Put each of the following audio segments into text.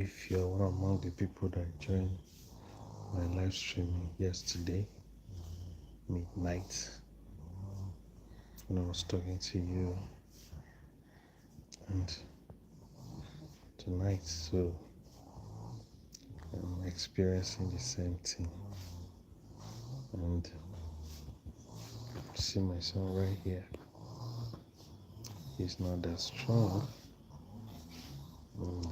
If you're one among the people that joined my live stream yesterday, midnight, when I was talking to you, and tonight, so I'm experiencing the same thing. And see my son right here. He's not that strong, and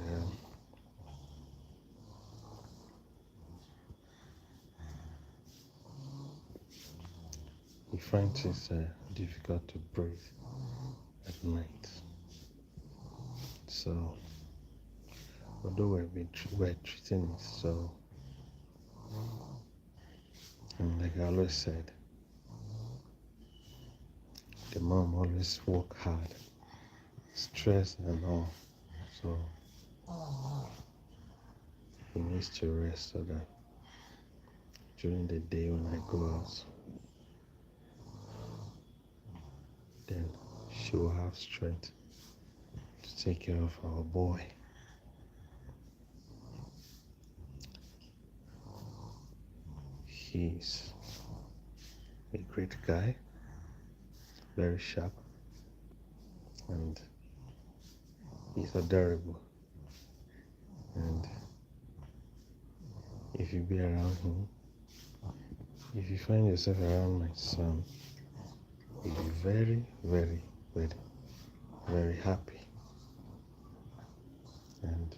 he finds it difficult to breathe at night. So, although we're treating it, so, and like I always said, the mom always work hard, stress and all. So he needs to rest so that during the day when I go out, then she will have strength to take care of our boy. He's a great guy, very sharp, and he's adorable. And if you be around him, if you find yourself around my son, you'll be very, very, very, very happy. And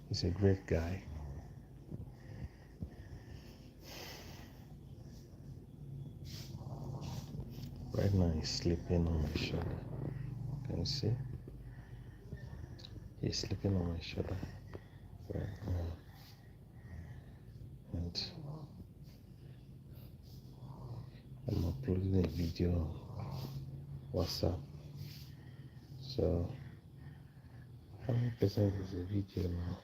he's a great guy. Right now he's sleeping on my shoulder. Can you see? He's sleeping on my shoulder right now. And I'm uploading a video on WhatsApp. So how many percent is the video now?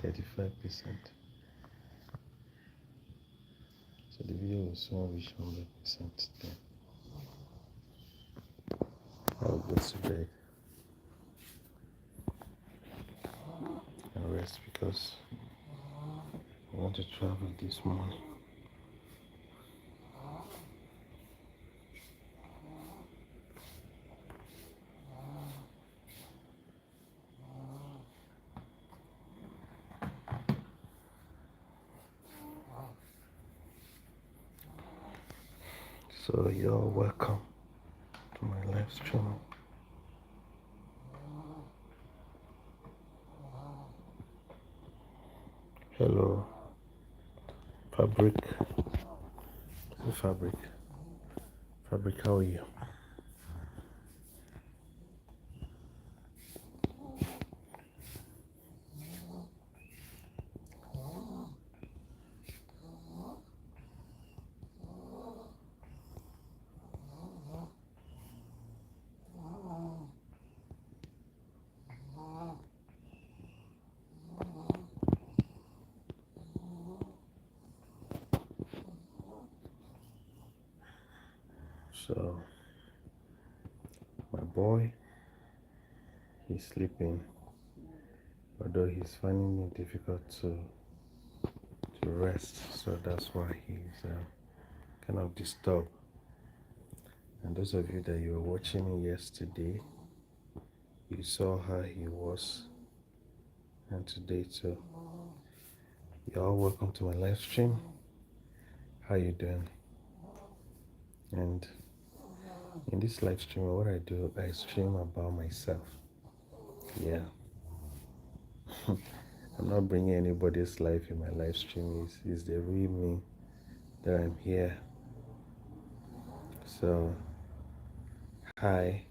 35%. So the video will soon reach 100% then. I'll go to bed and rest because I want to travel this morning. So you're welcome to my live stream. Hello, Fabric. Fabric. Fabric, how are you? So my boy, he's sleeping, although he's finding it difficult to rest. So that's why he's kind of disturbed. And those of you that you were watching me yesterday, you saw how he was, and today too. You're all welcome to my live stream. How you doing? And in this live stream, what I do, I stream about myself. Yeah. I'm not bringing anybody's life in my live stream. It's the real me that I'm here. So, hi.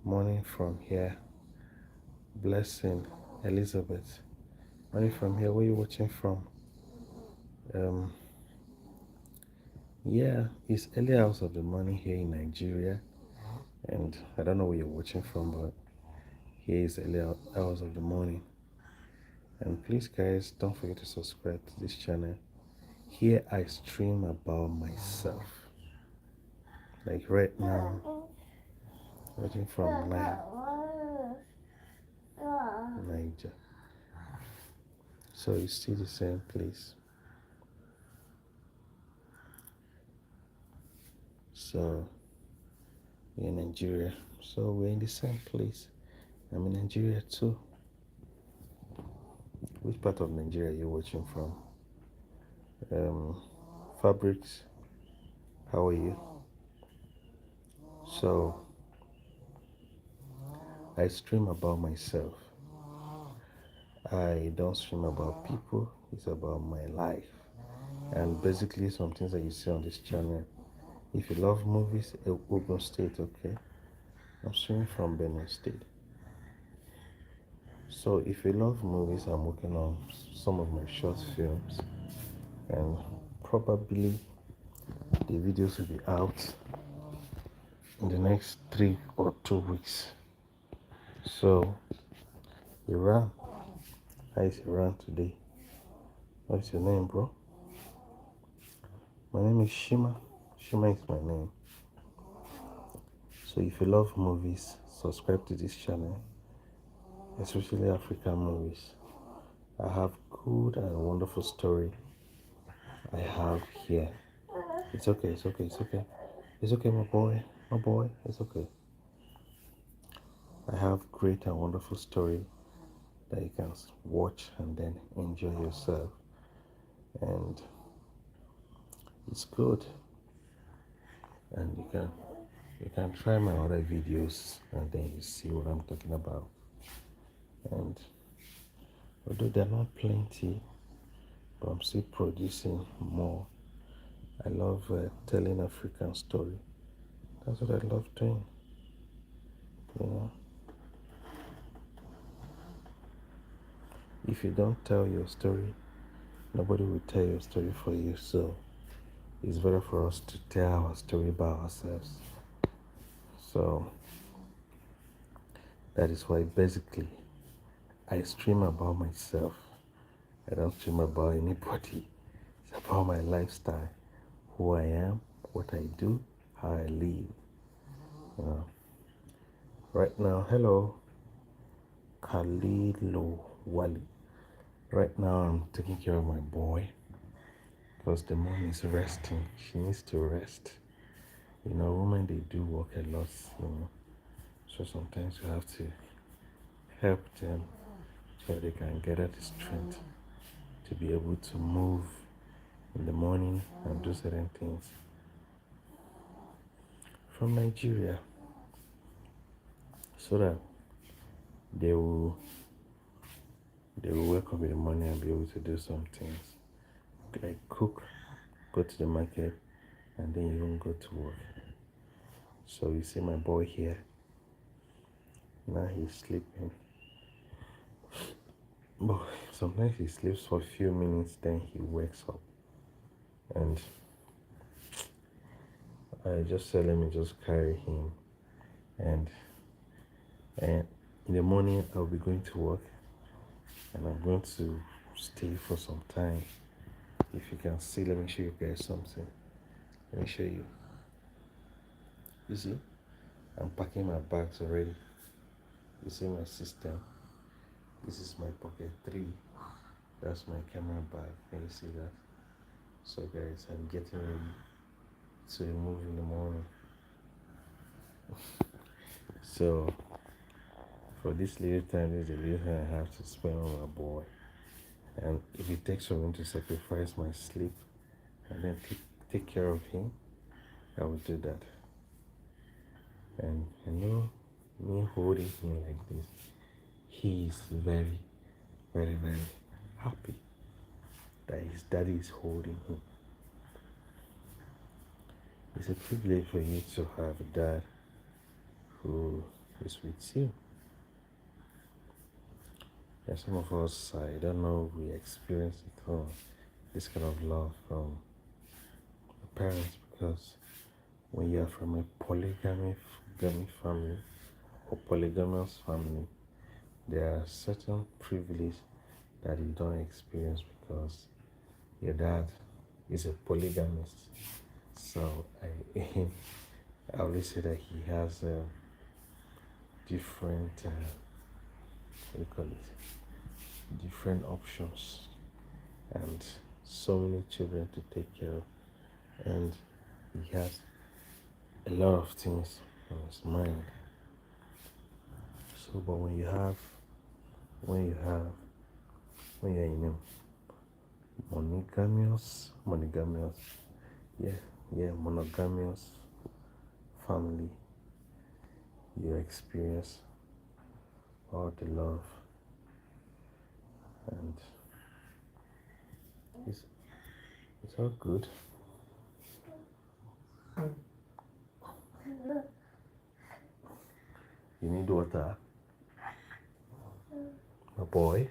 Morning from here. Blessing, Elizabeth. Morning from here. Where you watching from? Yeah, it's early hours of the morning here in Nigeria. And I don't know where you're watching from, but here is early hours of the morning. And please, guys, don't forget to subscribe to this channel. Here I stream about myself. Like right now, Watching from Niger. So you see the same place. So you're in Nigeria. So we're in the same place. I'm in Nigeria too. Which part of Nigeria are you watching from? Fabrics, how are you? So I stream about myself. I don't stream about people, it's about my life. And basically, some things that you see on this channel. If you love movies, Ogun State, okay? I'm streaming from Benin State. So if you love movies, I'm working on some of my short films, and probably the videos will be out in the next 3 or 2 weeks. So Iran, how is Iran today? What's your name, bro? My name is Shima. Shima is my name. So if you love movies, subscribe to this channel, especially African movies. I have good and wonderful story I have here. It's okay, it's okay, it's okay. It's okay, my boy, it's okay. I have great and wonderful story that you can watch and then enjoy yourself. And it's good. And you can try my other videos and then you see what I'm talking about. And although they're not plenty, but I'm still producing more. I love telling African story. That's what I love doing. You know, if you don't tell your story, nobody will tell your story for you. So it's better for us to tell our story by ourselves. So that is why basically I stream about myself. I don't stream about anybody. It's about my lifestyle, who I am, what I do, how I live. You know. Right now, hello, Khalilo Wali. Right now, I'm taking care of my boy because the mom is resting. She needs to rest. You know, women, they do work a lot, you know. So sometimes you have to help them so they can gather the strength to be able to move in the morning and do certain things. From Nigeria, so that they will wake up in the morning and be able to do some things like cook, go to the market, and then even go to work. So you see my boy here. Now he's sleeping. But sometimes he sleeps for a few minutes, then he wakes up. And I just said, let me just carry him. And in the morning, I'll be going to work. And I'm going to stay for some time. If you can see, let me show you guys something. Let me show you. You see, I'm packing my bags already. You see my system. This is my pocket 3. That's my camera bag. Can you see that? So guys, I'm getting ready to move in the morning. So for this little time, this is the little time I have to spend on my boy. And if it takes for me to sacrifice my sleep and then take care of him, I will do that. And you know, me holding him like this, he is very, very, very happy that his daddy is holding him. It's a privilege for you to have a dad who is with you. And some of us, I don't know, we experience it all, this kind of love from the parents, because when you are from a polygamy family or polygamous family, there are certain privileges that you don't experience because your dad is a polygamist. So I always say that he has different, what do you call it, different options, and so many children to take care of, and he has a lot of things on his mind. So, but when you're in a monogamous family, you experience all the love, and it's all good. You need water, my boy.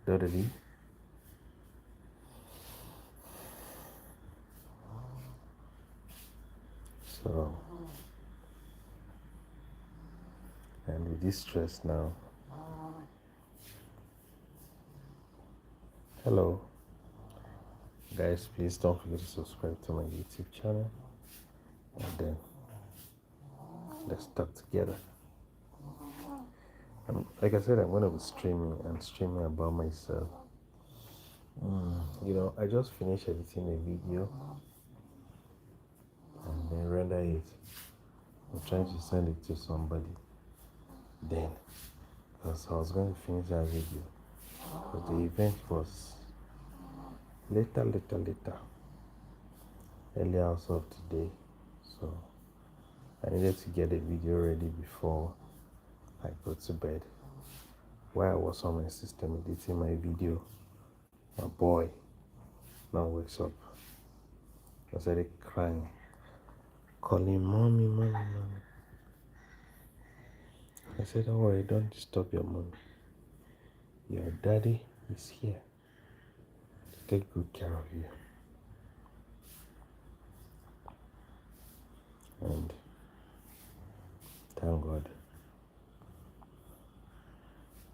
Dudley. So, and with this stress now, hello guys, please don't forget to subscribe to my YouTube channel, and then let's talk together. Like I said, I'm going to be streaming about myself. I just finished editing a video and then render it. I'm trying to send it to somebody then, because I was going to finish that video, but the event was later, early hours of today, so I needed to get a video ready before I go to bed. While I was on my system editing my video, my boy now wakes up. I started crying, calling mommy. I said, don't worry, don't disturb your mommy. Your daddy is here to take good care of you. And thank God,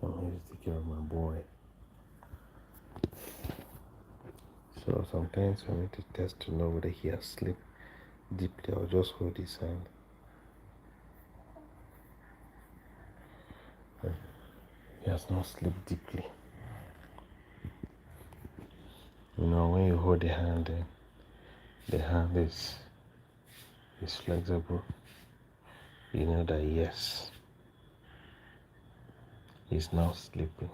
I'm here to take care of my boy. So sometimes I need to test to know whether he has slept deeply. I'll just hold his hand. He has not slept deeply. When you hold the hand, the hand is flexible. You know that yes, he's not sleeping.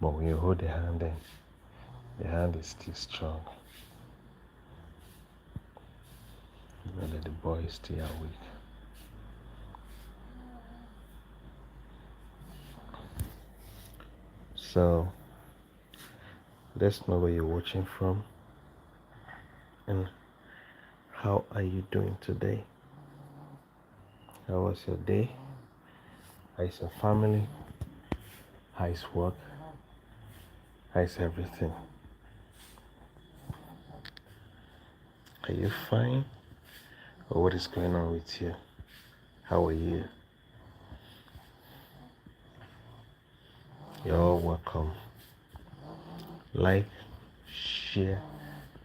But when you hold the hand, the hand is still strong. You know that the boy is still awake. So let's know where you're watching from and how are you doing today? How was your day? How is your family? How is work? How is everything? Are you fine? Or what is going on with you? How are you? You're all welcome. Like, share,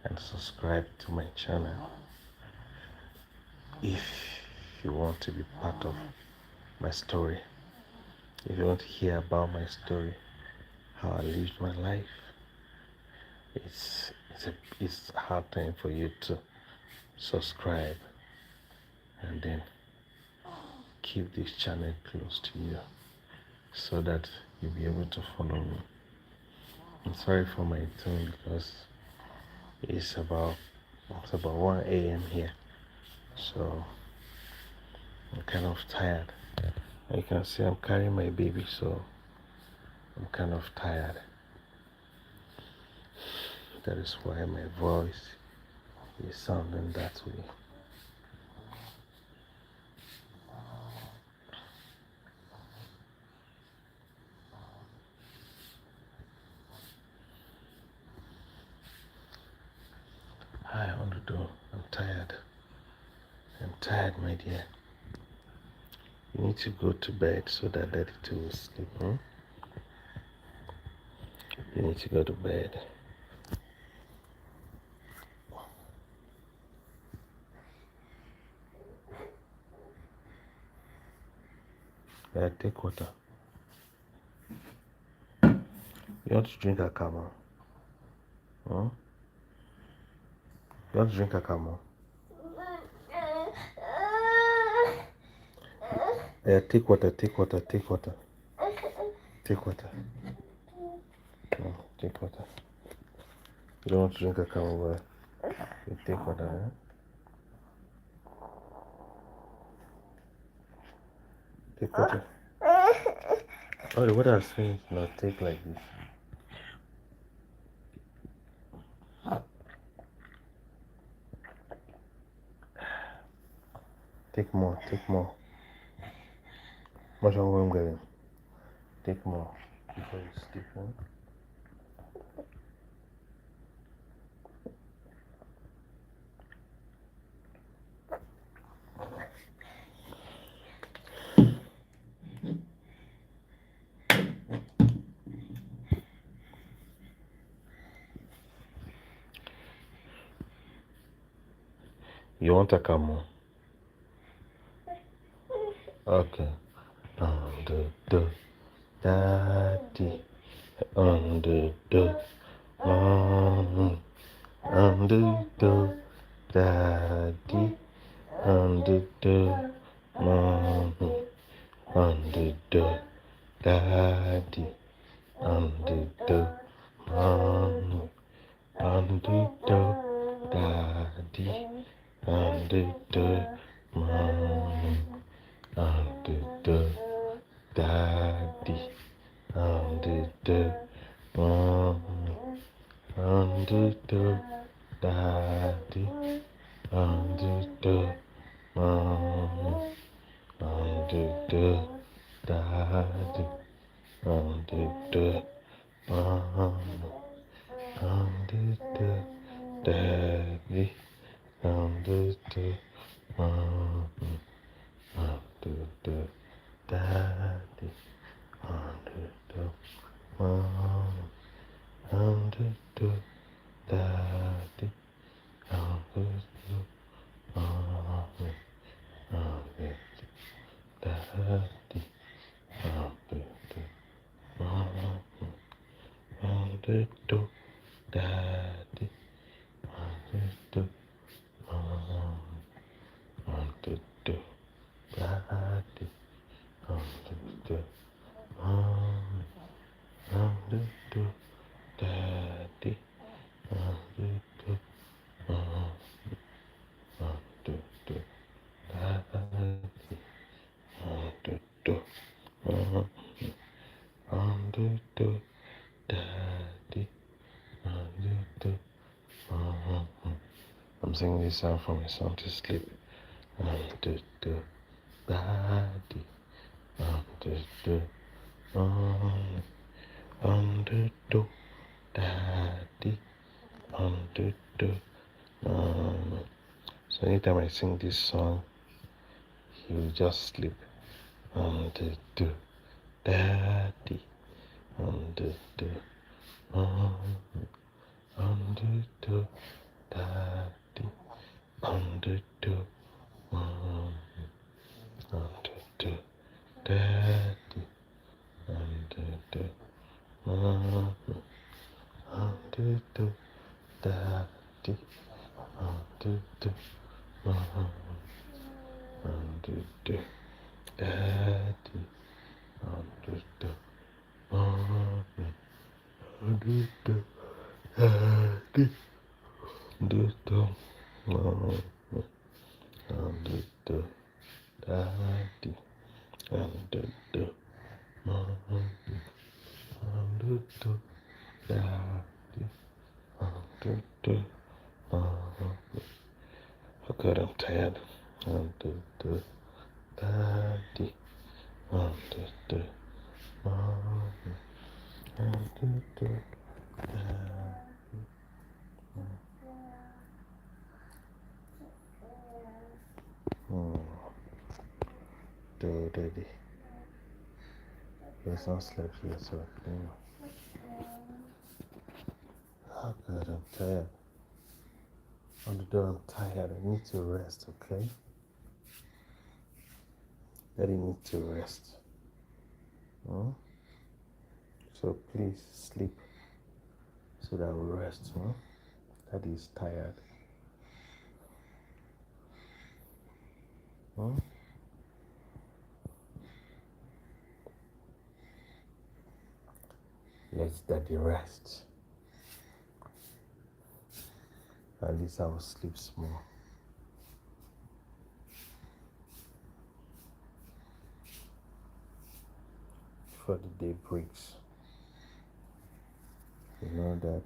and subscribe to my channel if you want to be part of my story. If you want to hear about my story, how I lived my life, it's a hard time for you to subscribe and then keep this channel close to you so that you'll be able to follow me. I'm sorry for my tone because it's about 1 a.m. here, so I'm kind of tired. You can see I'm carrying my baby, so I'm kind of tired. That is why my voice is sounding that way. I want to do. I'm tired. I'm tired, my dear. You need to go to bed so that daddy too will sleep. You need to go to bed. Take water. You want to drink akamo? Huh? You want to drink akamo? Take water, take water, take water. Take water. No, take water. You don't want to drink akamo, but you take water, Take water. Oh, the water is finished. Now take like this. Take more, take more. Much longer I'm getting. Take more before you sleep. Huh? You want a camel? Okay. The daddy. The mommy. The daddy. The mommy. The daddy. The mommy. The daddy. The mommy. The daddy. The mommy. The daddy. The mommy. The daddy. The mommy. The daddy. The mommy. The daddy. The mommy. The daddy. The mommy. Daddy. Daddy. Daddy. Daddy. I'm singing this song for my son to sleep. Daddy. Daddy. So anytime I sing this song, he will just sleep. Daddy. Daddy. Daddy. Daddy. Daddy. Daddy. Daddy. Oh God, I'm tired. Daddy. Daddy. He has not slept yet, so oh God, I'm tired. I'm tired. I need to rest, okay? Daddy needs to rest. Hmm? So please sleep so that we rest. Hmm? Daddy is tired. Hmm? Let Daddy rest. At least I will sleep small. Before the day breaks. You know that.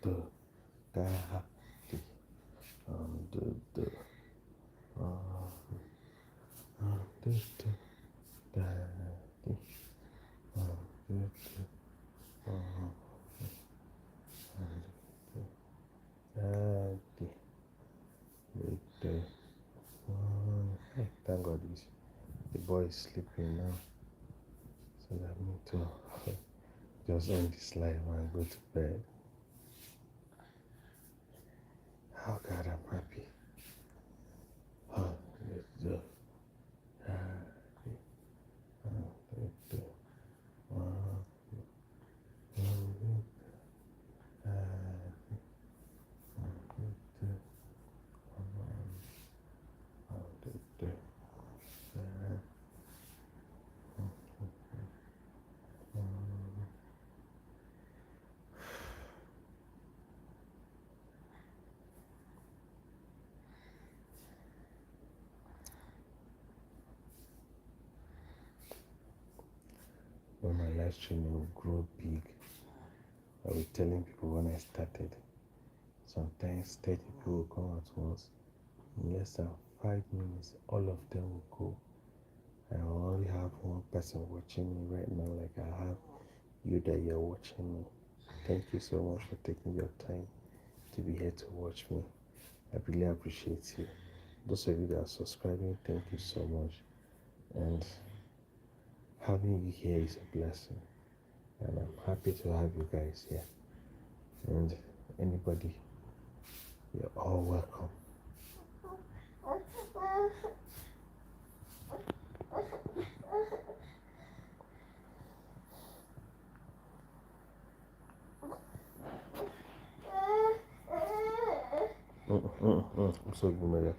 Do, da, di, do, do, do, do, da, di, do, do, da, di, do, do. Hey, thank God the boy is sleeping now. So that me too. Just end this life and go to bed. Oh God, I'm happy. Oh, do, da, di, do, do, when my live stream will grow big, I was telling people when I started, sometimes 30 people will come at once. In less than 5 minutes, all of them will go. I only have one person watching me right now, like I have you that you're watching me. Thank you so much for taking your time to be here to watch me. I really appreciate you. Those of you that are subscribing, thank you so much. And having you here is a blessing. And I'm happy to have you guys here. And anybody, you're all welcome. I'm so good,